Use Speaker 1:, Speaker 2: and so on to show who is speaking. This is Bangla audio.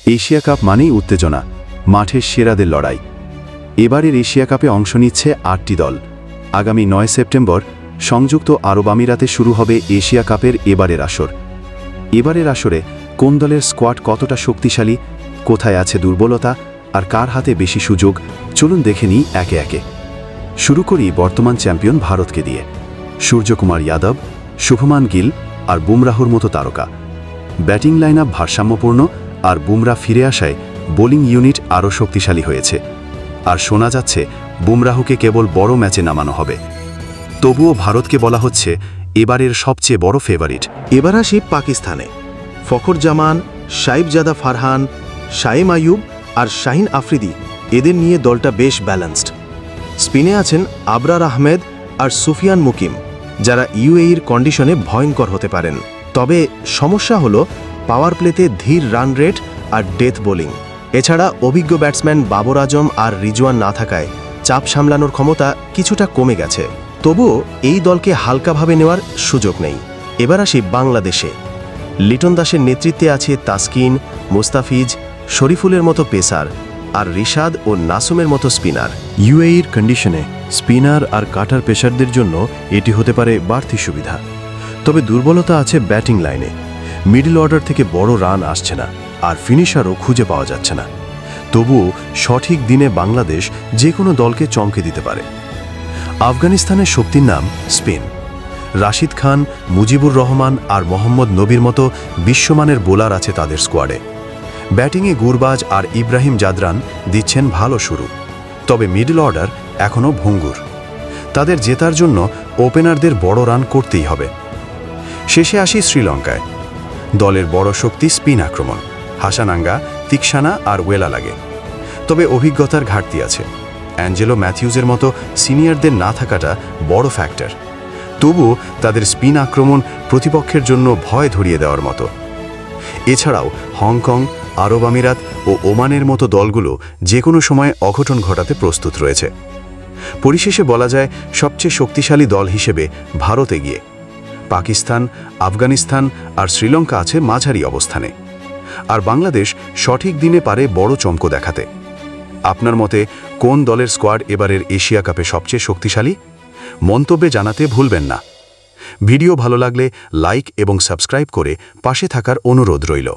Speaker 1: এশিয়া কাপ মানেই উত্তেজনা, মাঠের সেরাদের লড়াই। এবারের এশিয়া কাপে অংশ নিচ্ছে ৮টি দল। আগামী ৯ সেপ্টেম্বর সংযুক্ত আরব আমিরাতে শুরু হবে এশিয়া কাপের এবারের আসর। এবারের আসরে কোন দলের স্কোয়াড কতটা শক্তিশালী, কোথায় আছে দুর্বলতা, আর কার হাতে বেশি সুযোগ, চলুন দেখে নিই একে একে। শুরু করি বর্তমান চ্যাম্পিয়ন ভারতকে দিয়ে। সূর্যকুমার যাদব, শুভমান গিল আর বুমরাহর মতো তারকা। ব্যাটিং লাইন আপ ভারসাম্যপূর্ণ, আর বুমরা ফিরে আসায় বোলিং ইউনিট আরও শক্তিশালী হয়েছে। আর শোনা যাচ্ছে বুমরাহকে কেবল বড় ম্যাচে নামানো হবে। তবুও ভারতকে বলা হচ্ছে এবারের সবচেয়ে বড় ফেভারিট।
Speaker 2: এবার আসি পাকিস্তানে। ফখর জামান, সাইফজাদা ফারহান, শাইম আইয়ুব আর শাহিন আফ্রিদি, এদের নিয়ে দলটা বেশ ব্যালেন্সড। স্পিনে আছেন আবরার আহমেদ আর সুফিয়ান মুকিম, যারা ইউএইর কন্ডিশনে ভয়ঙ্কর হতে পারেন। তবে সমস্যা হলো পাওয়ার প্লেতে ধীর রান রেট আর ডেথ বোলিং। এছাড়া অভিজ্ঞ ব্যাটসম্যান বাবর আজম আর রিজওয়ান না থাকায় চাপ সামলানোর ক্ষমতা কিছুটা কমে গেছে। তবুও এই দলকে হালকাভাবে নেওয়ার সুযোগ নেই। এবার আসি বাংলাদেশে। লিটন দাসের নেতৃত্বে আছে তাসকিন, মুস্তাফিজ, শরীফুলের মতো পেসার, আর রিশাদ ও নাসুমের মতো স্পিনার।
Speaker 3: ইউএইর কন্ডিশনে স্পিনার আর কাটার পেসারদের জন্য এটি হতে পারে বাড়তি সুবিধা। তবে দুর্বলতা আছে ব্যাটিং লাইনে। মিডল অর্ডার থেকে বড় রান আসছে না, আর ফিনিশারও খুঁজে পাওয়া যাচ্ছে না। তবুও সঠিক দিনে বাংলাদেশ যে কোনো দলকে চমকে দিতে পারে। আফগানিস্তানের শক্তির নাম স্পিন। রাশিদ খান, মুজিবুর রহমান আর মোহাম্মদ নবীর মতো বিশ্বমানের বোলার আছে তাদের স্কোয়াডে। ব্যাটিংয়ে গুরবাজ আর ইব্রাহিম জাদরান দিচ্ছেন ভালো শুরু। তবে মিডল অর্ডার এখনও ভঙ্গুর। তাদের জেতার জন্য ওপেনারদের বড় রান করতেই হবে। শেষে আসি শ্রীলঙ্কায়। দলের বড় শক্তি স্পিন আক্রমণ। হাসানাঙ্গা, তিক্সানা আর ওয়েলা লাগে। তবে অভিজ্ঞতার ঘাটতি আছে। অ্যাঞ্জেলো ম্যাথিউজের মতো সিনিয়রদের না থাকাটা বড় ফ্যাক্টর। তবুও তাদের স্পিন আক্রমণ প্রতিপক্ষের জন্য ভয় ধরিয়ে দেওয়ার মতো। এছাড়াও হংকং, আরব আমিরাত ও ওমানের মতো দলগুলো যে কোনো সময় অঘটন ঘটাতে প্রস্তুত রয়েছে। পরিশেষে বলা যায় সবচেয়ে শক্তিশালী দল হিসেবে ভারত এগিয়ে। পাকিস্তান, আফগানিস্তান আর শ্রীলঙ্কা আছে মাঝারি অবস্থানে। আর বাংলাদেশ সঠিক দিনে পারে বড় চমক দেখাতে। আপনার মতে কোন দলের স্কোয়াড এবারের এশিয়া কাপে সবচেয়ে শক্তিশালী? মন্তব্যে জানাতে ভুলবেন না। ভিডিও ভালো লাগলে লাইক এবং সাবস্ক্রাইব করে পাশে থাকার অনুরোধ রইল।